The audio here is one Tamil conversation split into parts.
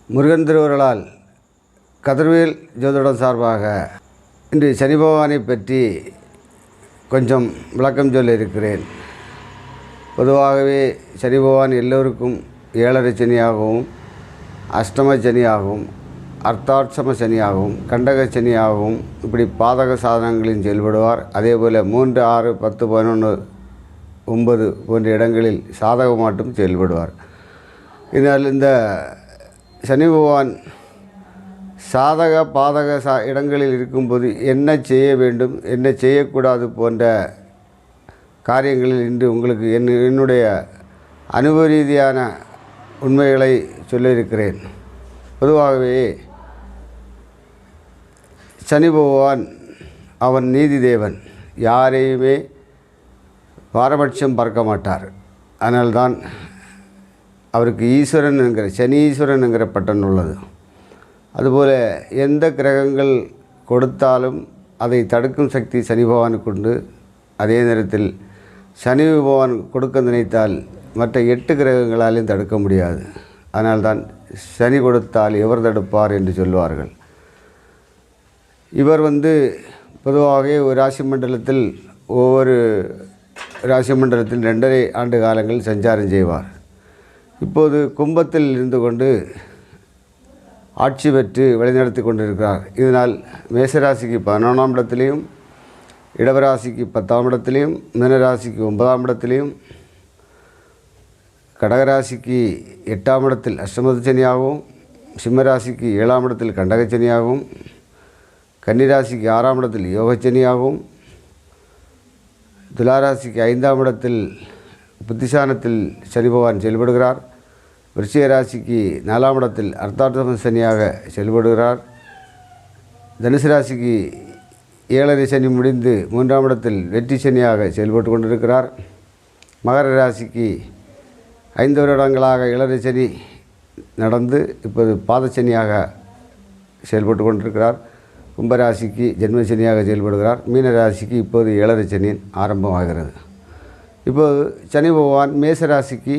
முருகன் திருவருளால் கதிர்வேல் ஜோதிடம் சார்பாக இன்று சனி பகவானை பற்றி கொஞ்சம் விளக்கம் சொல்ல இருக்கிறேன். பொதுவாகவே சனி பகவான் எல்லோருக்கும் 7.5 சனியாகவும், அஷ்டம சனியாகவும், அர்த்தாட்சம சனியாகவும், கண்டக சனியாகவும் இப்படி பாதக சாதனங்களில் செயல்படுவார். அதேபோல் 3, 6, 10, 11, 9 போன்ற இடங்களில் சாதகமாட்டும் செயல்படுவார். இதனால் இந்த சனி பகவான் சாதக பாதக இடங்களில் இருக்கும்போது என்ன செய்ய வேண்டும், என்ன செய்யக்கூடாது போன்ற காரியங்களில் இன்று உங்களுக்கு என்னுடைய அனுபவ ரீதியான உண்மைகளை சொல்லியிருக்கிறேன். பொதுவாகவே சனி பகவான் அவன் நீதி தேவன், யாரையுமே பாரபட்சம் பார்க்க மாட்டார். அதனால்தான் அவருக்கு ஈஸ்வரன் என்கிற சனீஸ்வரன் என்கிற பட்டன் உள்ளது. அதுபோல் எந்த கிரகங்கள் கொடுத்தாலும் அதை தடுக்கும் சக்தி சனி பகவானுக்கு உண்டு. அதே நேரத்தில் சனி பகவான் கொடுக்க நினைத்தால் மற்ற 8 கிரகங்களாலையும் தடுக்க முடியாது. அதனால்தான் சனி கொடுத்தால் எவர் தடுப்பார் என்று சொல்வார்கள். இவர் பொதுவாக ஒரு ராசி மண்டலத்தில் ஒவ்வொரு ராசி மண்டலத்தில் 2.5 ஆண்டு காலங்கள் சஞ்சாரம் செய்வார். இப்போது கும்பத்தில் இருந்து கொண்டு ஆட்சி பெற்று வழிநடத்தி கொண்டிருக்கிறார். இதனால் மேசராசிக்கு 11ஆம் இடத்திலையும், இடவராசிக்கு 10ஆம் இடத்திலையும், மீனராசிக்கு 9ஆம் இடத்திலையும், கடகராசிக்கு 8ஆம் இடத்தில் அஷ்டமத்து சனியாகவும், சிம்மராசிக்கு 7ஆம் இடத்தில் கண்டகச்சனியாகவும், கன்னிராசிக்கு 6ஆம் இடத்தில் யோகச்சனியாகவும், துளாராசிக்கு 5ஆம் இடத்தில் புத்திசானத்தில் சனி பகவான் செயல்படுகிறார். விருச்சிக ராசிக்கு 4ஆம் இடத்தில் அர்த்தாட்சம சனியாக செயல்படுகிறார். தனுசு ராசிக்கு 7.5 சனி முடிந்து 3ஆம் இடத்தில் வெற்றி சனியாக செயல்பட்டு கொண்டிருக்கிறார். மகர ராசிக்கு 5 வருடங்களாக 7.5 சனி நடந்து இப்போது பாதச்சனியாக செயல்பட்டு கொண்டிருக்கிறார். கும்பராசிக்கு ஜென்மசனியாக செயல்படுகிறார். மீன ராசிக்கு இப்போது 7.5 சனி ஆரம்பமாகிறது. இப்போது சனி பகவான் மேசராசிக்கு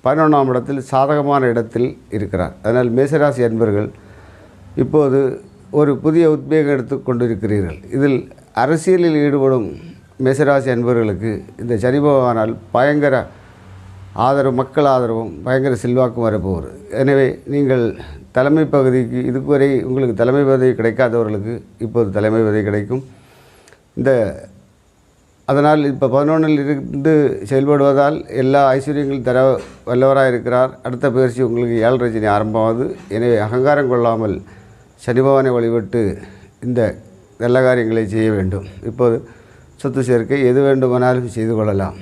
11ஆம் இடத்தில் சாதகமான இடத்தில் இருக்கிறார். அதனால் மேசராசி அன்பர்கள் இப்போது ஒரு புதிய உத்வேகம் எடுத்து கொண்டிருக்கிறீர்கள். இதில் அரசியலில் ஈடுபடும் மேசராசி அன்பர்களுக்கு இந்த சனி பகவானால் பயங்கர ஆதரவு, மக்கள் ஆதரவும் பயங்கர செல்வாக்கும் வரப்போகுது. எனவே நீங்கள் தலைமை பகுதிக்கு இதுவரை உங்களுக்கு தலைமை பதவி கிடைக்காதவர்களுக்கு இப்போது தலைமை பதவி கிடைக்கும். அதனால் இப்போ 11இல் இருந்து செயல்படுவதால் எல்லா ஐஸ்வர்யங்களும் தர வல்லவராக இருக்கிறார். அடுத்த பயிற்சி உங்களுக்கு 7.5 சனி ஆரம்பமாகுது. எனவே அகங்காரம் கொள்ளாமல் சனி பகவானை வழிபட்டு இந்த நல்ல காரியங்களை செய்ய வேண்டும். இப்போது சொத்து சேர்க்கை எது வேண்டுமானாலும் செய்து கொள்ளலாம்.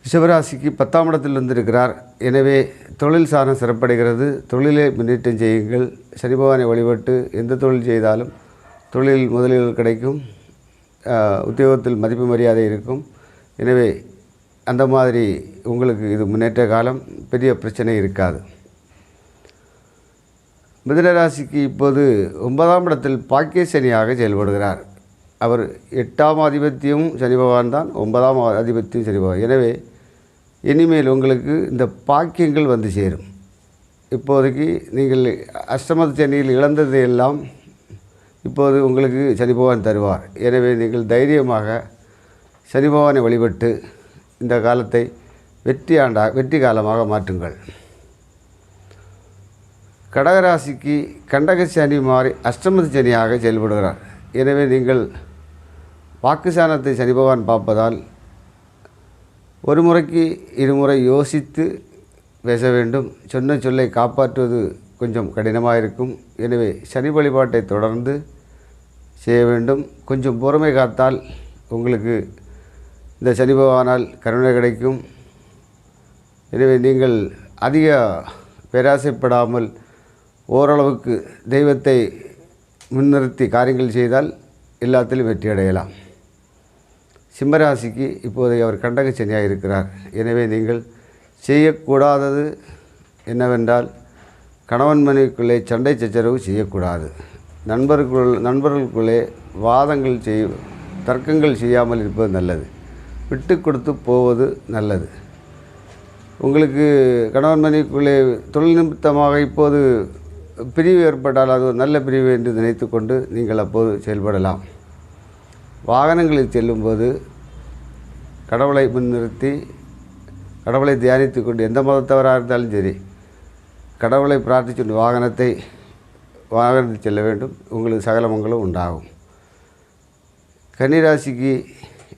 ரிஷபராசிக்கு 10ஆம் இடத்தில் வந்திருக்கிறார். எனவே தொழில் சாரம் சிறப்படைகிறது. தொழிலை முன்னேற்றம் செய்யுங்கள். சனி பகவானை வழிபட்டு எந்த தொழில் செய்தாலும் தொழில் முதலீடுகள் கிடைக்கும். உத்தியோகத்தில் மதிப்பு மரியாதை இருக்கும். எனவே அந்த மாதிரி உங்களுக்கு இது முன்னேற்ற காலம், பெரிய பிரச்சனை இருக்காது. மிதுன ராசிக்கு இப்போது 9ஆம் இடத்தில் பாக்கிய சனியாக செயல்படுகிறார். அவர் 8ஆம் அதிபத்தியம் சனி பகவான் தான், 9ஆம் அதிபத்தியம் சனி பகவான். எனவே இனிமேல் உங்களுக்கு இந்த பாக்கியங்கள் வந்து சேரும். இப்போதைக்கு நீங்கள் அஷ்டமத்து சனியில் இழந்ததை எல்லாம் இப்போது உங்களுக்கு சனி பகவான் தருவார். எனவே நீங்கள் தைரியமாக சனி பகவானை வழிபட்டு இந்த காலத்தை வெற்றி காலமாக மாற்றுங்கள். கடகராசிக்கு கண்டக சனி மாறி அஷ்டமத்து சனியாக செயல்படுகிறார். எனவே நீங்கள் பாக்கிஸ்தானத்தை சனி பகவான் பார்ப்பதால் ஒரு முறைக்கு 2 முறை யோசித்து பேச வேண்டும். சொன்ன சொல்லை காப்பாற்றுவது கொஞ்சம் கடினமாக இருக்கும். எனவே சனி வழிபாட்டை தொடர்ந்து செய்ய வேண்டும். கொஞ்சம் பொறுமை காத்தால் உங்களுக்கு இந்த சனி பகவானால் கருணை கிடைக்கும். எனவே நீங்கள் அதிக பேராசைப்படாமல் ஓரளவுக்கு தெய்வத்தை முன்னிறுத்தி காரியங்கள் செய்தால் எல்லாத்திலும் வெற்றி அடையலாம். சிம்மராசிக்கு இப்போதைய அவர் கண்டக சனியாக இருக்கிறார். எனவே நீங்கள் செய்யக்கூடாதது என்னவென்றால் கணவன் மனைவிக்குள்ளே சண்டை சச்சரவு செய்யக்கூடாது. நண்பர்களுக்குள்ளே தர்க்கங்கள் செய்யாமல் இருப்பது நல்லது. விட்டு கொடுத்து போவது நல்லது. உங்களுக்கு கணவன் மனைவிக்குள்ளே தொழில் நிமித்தமாக இப்போது பிரிவு ஏற்பட்டால் அது ஒரு நல்ல பிரிவு என்று நினைத்து கொண்டு நீங்கள் அப்போது செயல்படலாம். வாகனங்களில் செல்லும்போது கடவுளை முன்னிறுத்தி கடவுளை தியானித்து கொண்டு எந்த மதத்தவராக இருந்தாலும் சரி கடவுளை பிரார்த்தித்து வாகனத்தில் செல்ல வேண்டும். உங்களுக்கு சகலமங்களும் உண்டாகும். கன்னிராசிக்கு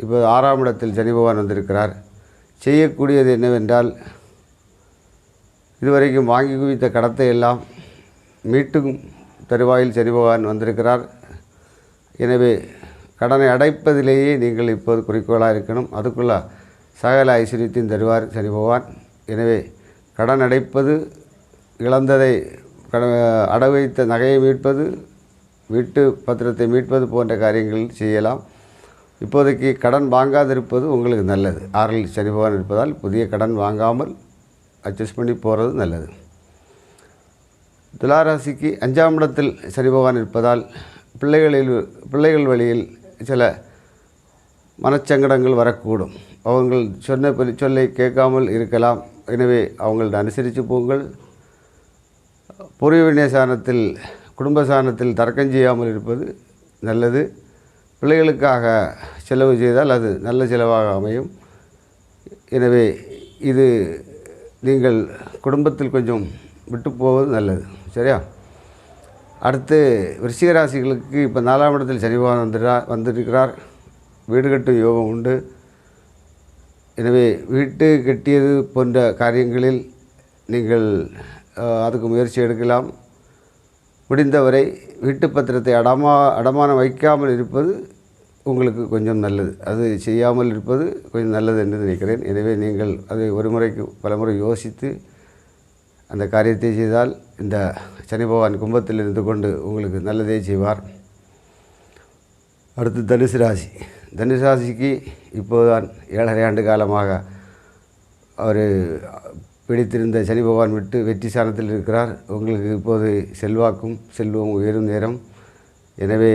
இப்போ 6ஆம் இடத்தில் சனி பகவான் வந்திருக்கிறார். செய்யக்கூடியது என்னவென்றால் இதுவரைக்கும் வாங்கி குவித்த கடத்தை எல்லாம் மீட்டும் தருவாயில் சனி பகவான் வந்திருக்கிறார். எனவே கடனை அடைப்பதிலேயே நீங்கள் இப்போது குறிக்கோளாக இருக்கணும். அதுக்குள்ள சகல ஐஸ்வர்யத்தையும் தருவார் சனி பகவான். எனவே கடன் அடைப்பது, இழந்ததை அடகு வைத்த நகையை மீட்பது, வீட்டு பத்திரத்தை மீட்பது போன்ற காரியங்கள் செய்யலாம். இப்போதைக்கு கடன் வாங்காதிருப்பது உங்களுக்கு நல்லது. 6இல் சனி பகவான் இருப்பதால் புதிய கடன் வாங்காமல் அட்ஜஸ்ட் பண்ணி போகிறது நல்லது. துளாராசிக்கு 5ஆம் இடத்தில் சனி பகவான் இருப்பதால் பிள்ளைகள் வழியில் சில மனச்சங்கடங்கள் வரக்கூடும். அவங்கள் சொன்ன சொல்லை கேட்காமல் இருக்கலாம். எனவே அவங்கள்ட்ட அனுசரித்து போங்கள். பூர்வ சாணத்தில் குடும்ப சாணத்தில் தர்க்கம் செய்யாமல் இருப்பது நல்லது. பிள்ளைகளுக்காக செலவு செய்தால் அது நல்ல செலவாக அமையும். எனவே இது நீங்கள் குடும்பத்தில் கொஞ்சம் விட்டு போவது நல்லது. சரியா? அடுத்து விருச்சிக ராசிகளுக்கு இப்போ 4ஆம் இடத்தில் சனி பகவான் வந்திருக்கிறார். வீடு கட்டும் யோகம் உண்டு. எனவே வீட்டு கட்டியது போன்ற காரியங்களில் நீங்கள் அதுக்கு முயற்சி எடுக்கலாம். முடிந்தவரை வீட்டு பத்திரத்தை அடமானம் வைக்காமல் இருப்பது உங்களுக்கு கொஞ்சம் நல்லது. அது செய்யாமல் இருப்பது கொஞ்சம் நல்லது என்று நினைக்கிறேன். எனவே நீங்கள் அதை ஒரு முறைக்கு பலமுறை யோசித்து அந்த காரியத்தை செய்தால் இந்த சனி பகவான் கும்பத்தில் இருந்து கொண்டு உங்களுக்கு நல்லதே செய்வார். அடுத்து தனுசு ராசி. தனுசு ராசிக்கு இப்போதுதான் 7.5 ஆண்டு காலமாக அவர் பிடித்திருந்த சனி பகவான் விட்டு வெற்றி ஸ்தானத்தில் இருக்கிறார். உங்களுக்கு இப்போது செல்வாக்கும் செல்வம் உயரும் நேரம். எனவே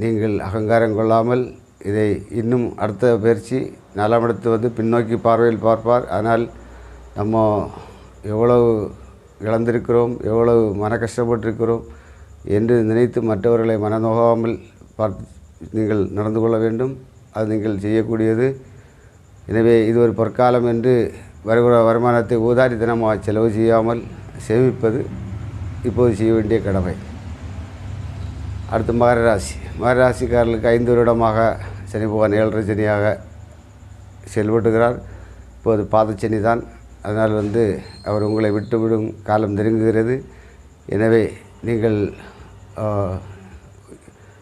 நீங்கள் அகங்காரம் கொள்ளாமல் இதை இன்னும் அடுத்த பயிற்சி 4ஆம் இடத்து பின்னோக்கி பார்வையில் பார்ப்பார். ஆனால் நம்ம எவ்வளவு இழந்திருக்கிறோம், எவ்வளவு மன கஷ்டப்பட்டிருக்கிறோம் என்று நினைத்து மற்றவர்களை மனநோகாமல் நீங்கள் நடந்து கொள்ள வேண்டும். அது நீங்கள் செய்யக்கூடியது. எனவே இது ஒரு பொற்காலம் என்று வருகிற வருமானத்தை ஊதாரித்தனமாக செலவு செய்யாமல் சேமிப்பது இப்போது செய்ய வேண்டிய கடமை. அடுத்து மகர ராசி. மகர ராசிக்காரர்களுக்கு 5 வருடமாக சனி பகவான் 7.5 சனியாக செயல்பட்டுகிறார். இப்போது பாதச்சனி தான். அதனால் அவர் உங்களை விட்டுவிடும் காலம் நெருங்குகிறது. எனவே நீங்கள்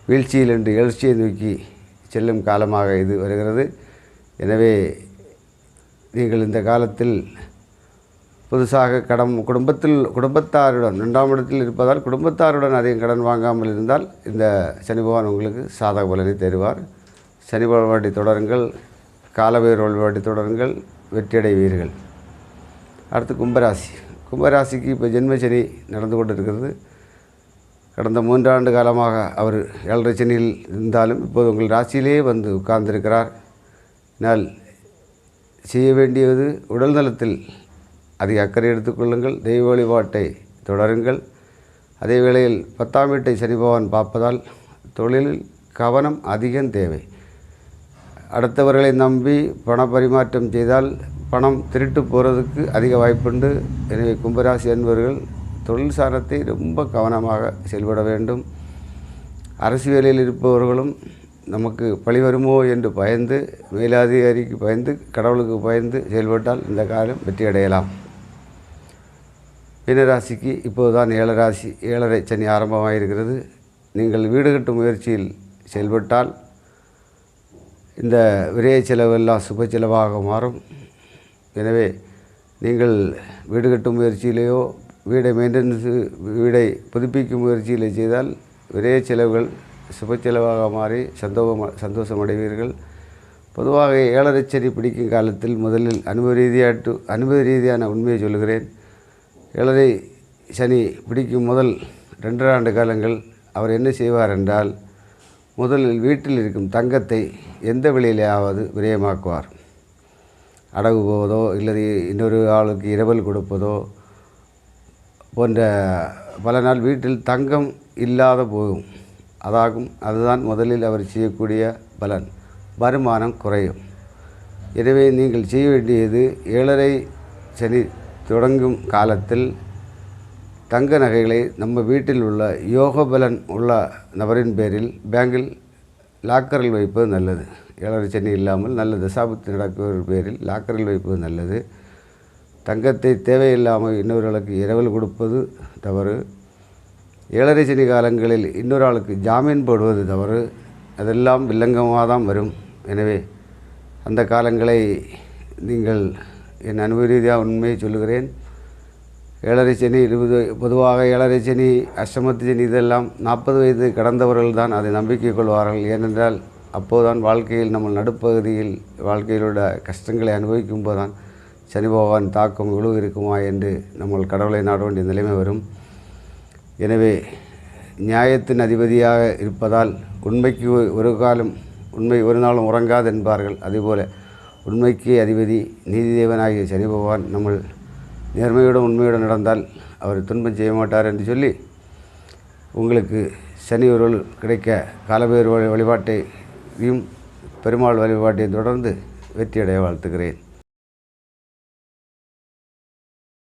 வீழ்ச்சியில் என்று எழுச்சியை நோக்கி செல்லும் காலமாக இது வருகிறது. எனவே நீங்கள் இந்த காலத்தில் புதுசாக குடும்பத்தாருடன் 2ஆம் இடத்தில் இருப்பதால் குடும்பத்தாருடன் அதிகம் கடன் வாங்காமல் இருந்தால் இந்த சனி பகவான் உங்களுக்கு சாதக பலனை தருவார். சனி வழிபாட்டை தொடருங்கள். காலபைரவர் வழிபாட்டை தொடருங்கள். வெற்றியடைவீர்கள். அடுத்து கும்பராசி. கும்பராசிக்கு இப்போ ஜென்மசனி நடந்து கொண்டு இருக்கிறது. கடந்த 3 ஆண்டு காலமாக அவர் 7.5 சனியில் இருந்தாலும் இப்போது உங்கள் ராசியிலே உட்கார்ந்திருக்கிறார். ஆனால் செய்ய வேண்டியது உடல் நலத்தில் அதிக அக்கறை எடுத்துக்கொள்ளுங்கள். தெய்வ வழிபாட்டை தொடருங்கள். அதே வேளையில் 10ஆம் வீட்டை சனி பகவான் பார்ப்பதால் தொழிலில் கவனம் அதிகம் தேவை. அடுத்தவர்களை நம்பி பண பரிமாற்றம் செய்தால் பணம் திருட்டு போகிறதுக்கு அதிக வாய்ப்புண்டு. எனவே கும்பராசி அன்பர்கள் தொழில் சாரத்தை ரொம்ப கவனமாக செயல்பட வேண்டும். அரசியலில் இருப்பவர்களும் நமக்கு பழி வருமோ என்று பயந்து, மேலதிகாரிக்கு பயந்து, கடவுளுக்கு பயந்து செயல்பட்டால் இந்த காலம் வெற்றி அடையலாம். மீனராசிக்கு இப்போதுதான் 7.5 சனி ஆரம்பமாக இருக்கிறது. நீங்கள் வீடு கட்டும் முயற்சியில் செயல்பட்டால் இந்த விரைய செலவெல்லாம் சுப செலவாக மாறும். எனவே நீங்கள் வீடு கட்டும் முயற்சியிலேயோ வீடை புதுப்பிக்கும் முயற்சியிலே செய்தால் விரைய செலவுகள் சுப செலவாக மாறி சந்தோஷம் அடைவீர்கள். பொதுவாக 7.5 சனி பிடிக்கும் காலத்தில் முதலில் அனுபவ ரீதியான உண்மையை சொல்கிறேன். 7.5 சனி பிடிக்கும் முதல் 2 ஆண்டு காலங்கள் அவர் என்ன செய்வார் என்றால், முதலில் வீட்டில் இருக்கும் தங்கத்தை எந்த விலையிலேயாவது விரயமாக்குவார். அடகு போவதோ இல்லது இன்னொரு ஆளுக்கு இரவல் கொடுப்பதோ போன்ற பல நாள் வீட்டில் தங்கம் இல்லாத போகும். அதுதான் முதலில் அவர் செய்யக்கூடிய பலன். வருமானம் குறையும். எனவே நீங்கள் செய்ய வேண்டியது 7.5 சனி தொடங்கும் காலத்தில் தங்க நகைகளை நம்ம வீட்டில் உள்ள யோக பலன் உள்ள நபரின் பேரில் பேங்கில் லாக்கரில் வைப்பது நல்லது. 7.5 சனி இல்லாமல் நல்ல தசாபுத்தி நடக்கிற பேரில் லாக்கரில் வைப்பது நல்லது. தங்கத்தை தேவையில்லாமல் இன்னொருவர்களுக்கு இரவல் கொடுப்பது தவறு. 7.5 சனி காலங்களில் இன்னொரு ஆளுக்கு ஜாமீன் போடுவது தவறு. அதெல்லாம் வில்லங்கமாக தான் வரும். எனவே அந்த காலங்களை நீங்கள் என் அனுபவ ரீதியாக உண்மையை சொல்லுகிறேன். 7.5 சனி பொதுவாக 7.5 சனி அஷ்டமத்து சனி இதெல்லாம் 40 வயது கடந்தவர்கள் தான் அதை நம்பிக்கை கொள்வார்கள். ஏனென்றால் அப்போதுதான் வாழ்க்கையில் நம்ம நடுப்பகுதியில் வாழ்க்கையிலுள்ள கஷ்டங்களை அனுபவிக்கும் போது தான் சனி பகவான் தாக்கம் இவ்வளவு இருக்குமா என்று நம்ம கடவுளை நாட வேண்டிய நிலைமை வரும். எனவே நியாயத்தின் அதிபதியாக இருப்பதால் உண்மைக்கு ஒரு காலம் உண்மை ஒரு நாளும் உறங்காது என்பார்கள். அதுபோல் உண்மைக்கு அதிபதி நீதி தேவனாகிய சனி பகவான் நம்ம நேர்மையுடன் உண்மையுடன் நடந்தால் அவர் துன்பம் செய்ய மாட்டார் என்று சொல்லி உங்களுக்கு சனி ஒரு கிடைக்க காலபைரவர் வழிபாட்டையும் பெருமாள் வழிபாட்டையும் தொடர்ந்து வெற்றியடைய வாழ்த்துகிறேன்.